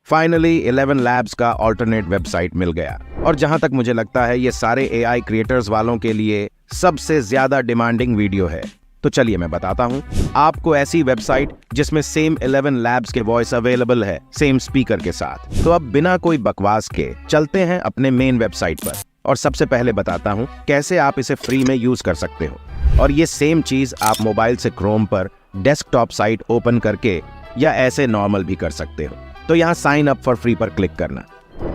Finally 11 labs का alternate website मिल गया, और जहां तक मुझे लगता है ये सारे एआई क्रिएटर्स वालों के लिए सबसे ज्यादा डिमांडिंग वीडियो है। तो चलिए मैं बताता हूं आपको ऐसी वेबसाइट जिसमें सेम 11 लैब्स के वॉइस अवेलेबल है, सेम स्पीकर के साथ। तो अब बिना कोई बकवास के चलते हैं अपने मेन वेबसाइट पर, और सबसे पहले बताता हूं कैसे आप इसे फ्री में यूज कर सकते हो। और ये सेम चीज आप मोबाइल से क्रोम पर डेस्कटॉप साइट ओपन करके या ऐसे नॉर्मल भी कर सकते हो। तो यहाँ साइन अप फॉर फ्री पर क्लिक करना।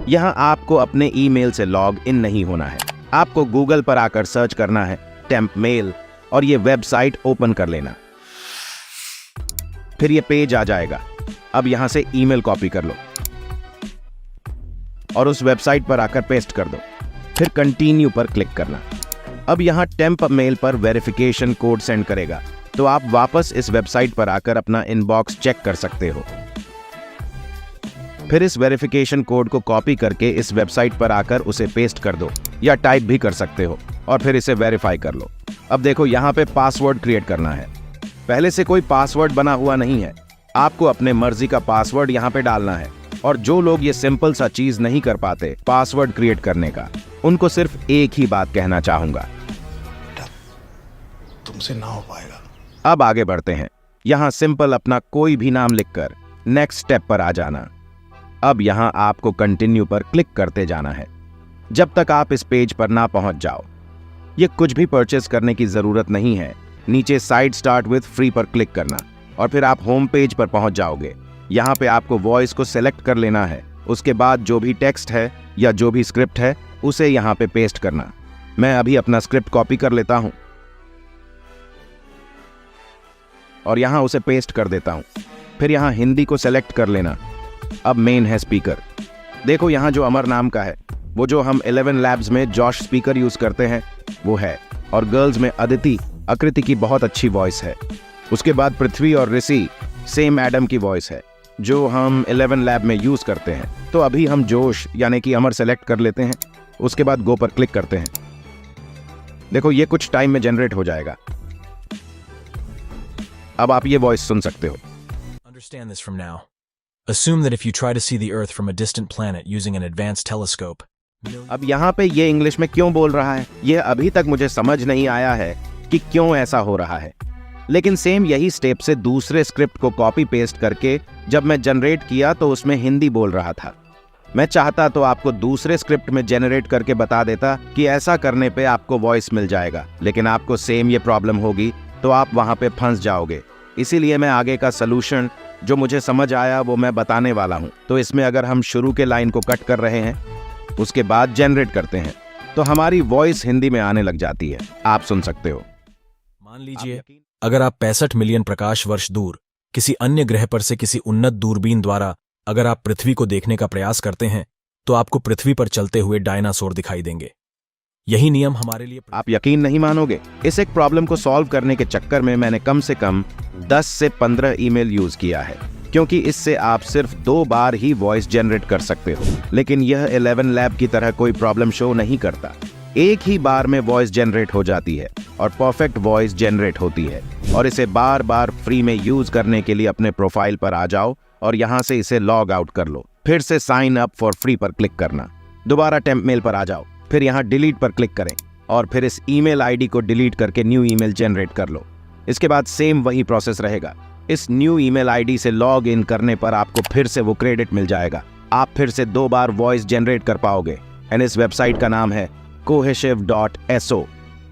यहाँ आपको अपने ईमेल से लॉग इन नहीं होना है, आपको गूगल पर आकर सर्च करना है टेम्प मेल और ये वेबसाइट ओपन कर लेना। फिर ये पेज आ जाएगा। अब यहाँ से ईमेल कॉपी कर लो और उस वेबसाइट पर आकर पेस्ट कर दो। फिर कंटिन्यू पर क्लिक करना। अब यहाँ टेम्प मेल पर वेरिफिकेशन कोड सेंड करेगा, तो आप वापस इस वेबसाइट पर आकर अपना इनबॉक्स चेक कर सकते हो। फिर इस वेरिफिकेशन कोड को कॉपी करके इस वेबसाइट पर आकर उसे पेस्ट कर दो, या टाइप भी कर सकते हो, और फिर इसे वेरीफाई कर लो। अब देखो यहाँ पे पासवर्ड क्रिएट करना है। पहले से कोई पासवर्ड बना हुआ नहीं है, आपको अपने मर्जी का पासवर्ड यहाँ पे डालना है। और जो लोग ये सिंपल सा चीज नहीं कर पाते पासवर्ड क्रिएट करने का, उनको सिर्फ एक ही बात कहना चाहूंगा, तुमसे ना हो पाएगा। अब आगे बढ़ते हैं। यहाँ सिंपल अपना कोई भी नाम लिखकर नेक्स्ट स्टेप पर आ जाना। अब यहाँ आपको कंटिन्यू पर क्लिक करते जाना है जब तक आप इस पेज पर ना पहुंच जाओ। ये कुछ भी परचेस करने की जरूरत नहीं है। नीचे साइट स्टार्ट विद फ्री पर क्लिक करना और फिर आप होम पेज पर पहुंच जाओगे। यहाँ पे आपको वॉइस को सेलेक्ट कर लेना है। उसके बाद जो भी टेक्स्ट है या जो भी स्क्रिप्ट है उसे यहाँ पे पेस्ट करना। मैं अभी अपना स्क्रिप्ट कॉपी कर लेता हूँ और यहाँ उसे पेस्ट कर देता हूँ। फिर यहाँ हिंदी को सेलेक्ट कर लेना। अब मेन है स्पीकर। देखो यहाँ जो अमर नाम का है, वो जो हम 11 लैब्स में जॉश स्पीकर यूज करते हैं वो है, और गर्ल्स में अदिति आकृति की बहुत अच्छी वॉइस है। उसके बाद पृथ्वी और ऋषि सेम एडम की वॉइस है जो हम 11 लैब में यूज करते हैं। तो अभी हम जोश यानी कि अमर सेलेक्ट कर लेते हैं। उसके बाद गो पर क्लिक करते हैं। देखो ये कुछ टाइम में जनरेट हो जाएगा। अब आप ये वॉइस सुन सकते हो। Understand this from now. Assume that if you try to see the Earth from a distant planet using an advanced telescope. अब यहाँ पे ये इंग्लिश में क्यों बोल रहा है, ये अभी तक मुझे समझ नहीं आया है कि क्यों ऐसा हो रहा है। लेकिन सेम यही स्टेप से दूसरे स्क्रिप्ट को कॉपी पेस्ट करके जब मैं जनरेट किया तो उसमें हिंदी बोल रहा था। मैं चाहता तो आपको दूसरे स्क्रिप्ट में जनरेट करके बता देता कि ऐसा करने पे आपको वॉइस मिल जाएगा, लेकिन आपको सेम ये प्रॉब्लम होगी तो आप वहां पे फंस जाओगे। इसीलिए मैं आगे का सलूशन जो मुझे समझ आया वो मैं बताने वाला हूं। तो इसमें अगर हम शुरू के लाइन को कट कर रहे हैं उसके बाद जनरेट करते हैं तो हमारी वॉइस हिंदी में आने लग जाती है। आप सुन सकते हो। मान लीजिए अगर आप 65 मिलियन प्रकाश वर्ष दूर किसी अन्य ग्रह पर से किसी उन्नत दूरबीन द्वारा अगर आप पृथ्वी को देखने का प्रयास करते हैं तो आपको पृथ्वी पर चलते हुए डायनासोर दिखाई देंगे। यही नियम हमारे लिए। आप यकीन नहीं मानोगे, इस एक प्रॉब्लम को सॉल्व करने के चक्कर में मैंने कम से कम 10 से 15 ईमेल यूज किया है, क्योंकि इससे आप सिर्फ 2 बार ही वॉइस जनरेट कर सकते हो। लेकिन यह 11 लैब की तरह कोई प्रॉब्लम शो नहीं करता। एक ही बार में वॉइस जनरेट हो जाती है और परफेक्ट वॉइस जनरेट होती है। और इसे बार बार फ्री में यूज करने के लिए अपने प्रोफाइल पर आ जाओ और यहाँ से इसे लॉग आउट कर लो। फिर से साइन अप फॉर फ्री पर क्लिक करना। दोबारा टेम्प मेल पर आ जाओ, फिर यहाँ डिलीट पर क्लिक करें और फिर इस ईमेल आईडी को डिलीट करके न्यू ईमेल जनरेट कर लो। इसके बाद सेम वही प्रोसेस रहेगा। इस न्यू ईमेल आईडी से लॉग इन करने पर आपको फिर से वो क्रेडिट मिल जाएगा। आप फिर से 2 बार वॉइस जनरेट कर पाओगे। एंड इस वेबसाइट का नाम है cohesive.so।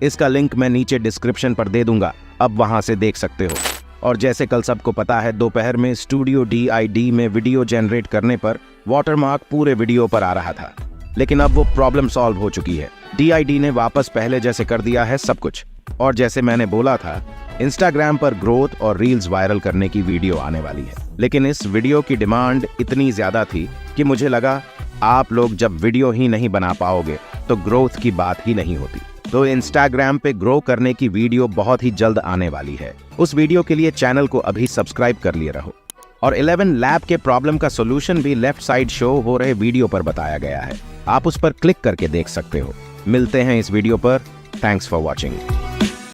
इसका लिंक मैं नीचे डिस्क्रिप्शन पर दे दूंगा, अब वहां से देख सकते हो। और जैसे कल सबको पता है, दोपहर में स्टूडियो DID में वीडियो जनरेट करने पर वाटरमार्क पूरे वीडियो पर आ रहा था, लेकिन अब वो प्रॉब्लम सॉल्व हो चुकी है। DID ने वापस पहले जैसे कर दिया है सब कुछ। और जैसे मैंने बोला था, इंस्टाग्राम पर ग्रोथ और रील्स वायरल करने की वीडियो आने वाली है। लेकिन इस वीडियो की डिमांड इतनी ज्यादा थी कि मुझे लगा आप लोग जब वीडियो ही नहीं बना पाओगे तो ग्रोथ की बात ही नहीं होती। तो इंस्टाग्राम पे ग्रो करने की वीडियो बहुत ही जल्द आने वाली है। उस वीडियो के लिए चैनल को अभी सब्सक्राइब कर लिए रहो। और 11 लैब के प्रॉब्लम का सॉल्यूशन भी लेफ्ट साइड शो हो रहे वीडियो पर बताया गया है। आप उस पर क्लिक करके देख सकते हो। मिलते हैं इस वीडियो पर। Thanks for watching.